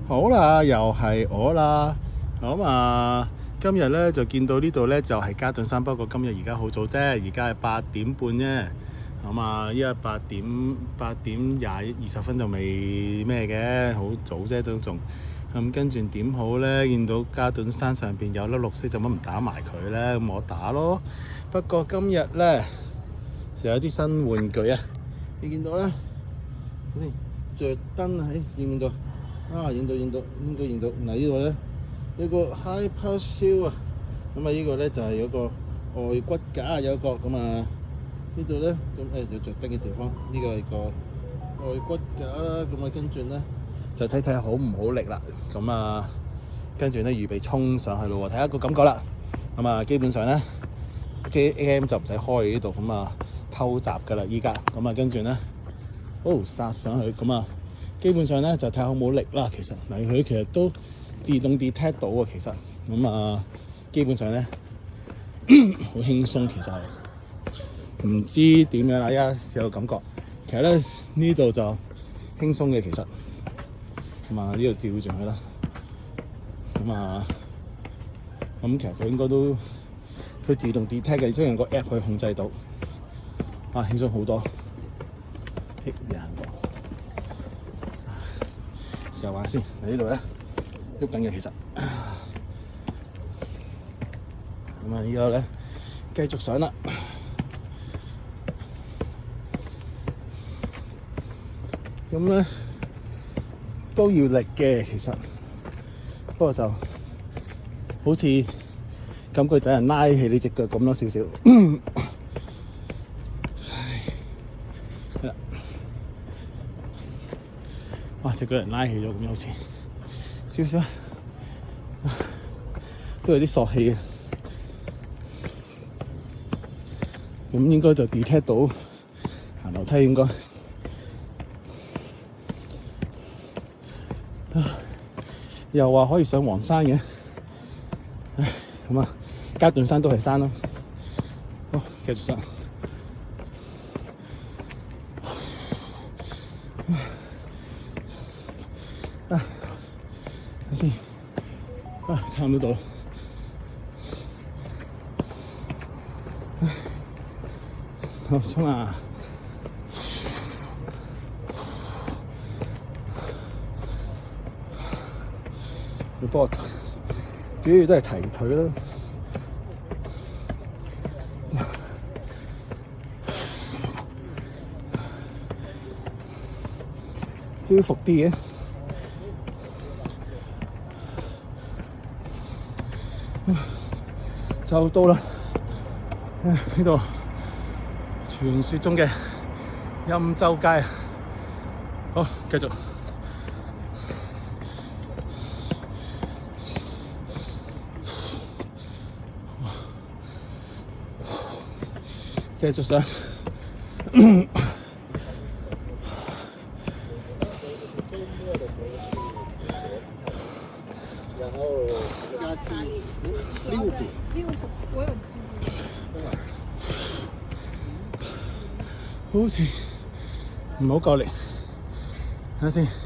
好啦，又係我啦。咁今日咧就見到呢度咧就係嘉頓山，不過今日而家好早啫，而家係8點半啫。咁依家8點20分就未咩嘅，好早啫都仲。咁跟住點好咧？見到嘉頓山上邊有粒綠色，做乜唔打埋佢咧？咁我打咯。不過今日咧就有啲新玩具啊！你見到咧？睇先，着燈喺見唔見到？影到，應該影到。嗱，呢度咧有個 Hyper Shield啊，咁呢個咧就係有個外骨架，有一個咁呢度咧咁就着燈嘅地方，呢個係個外骨架啦。咁跟住咧就睇睇好唔好力啦。咁跟住咧預備衝上去咯喎，睇下個感覺啦。基本上咧 AM 就唔使開呢度，偷襲噶啦依家。跟住咧殺上去基本上咧就睇下好冇力啦。其實佢其實都自動 detect 到啊。其實基本上咧好輕鬆。其實係唔知點樣啦，依家試下感覺。其實咧呢度就輕鬆嘅。其實呢度照住佢啦。其實佢應該都佢自動 detect 嘅，將用個 app 去控制到。輕鬆好多。試下玩先。呢度咧喐緊嘅其實。依家咧繼續上啦。咁咧都要力嘅其實，不過就好似感覺有人拉起你隻腳咁咯，少少。隻腳人拉起咗咁樣，好似少少，都有啲索氣嘅。咁應該就 detect 到行樓梯應該。又話可以上黃山嘅，嘉頓山都係山咯。好，繼續上。睇先，差唔多到啦。好，衝啊！你幫我，主要都係提腿啦。舒服啲嘅。就到啦！呢度傳說中嘅欽州街。好，繼續。繼續上。好似唔好夠力，睇下先。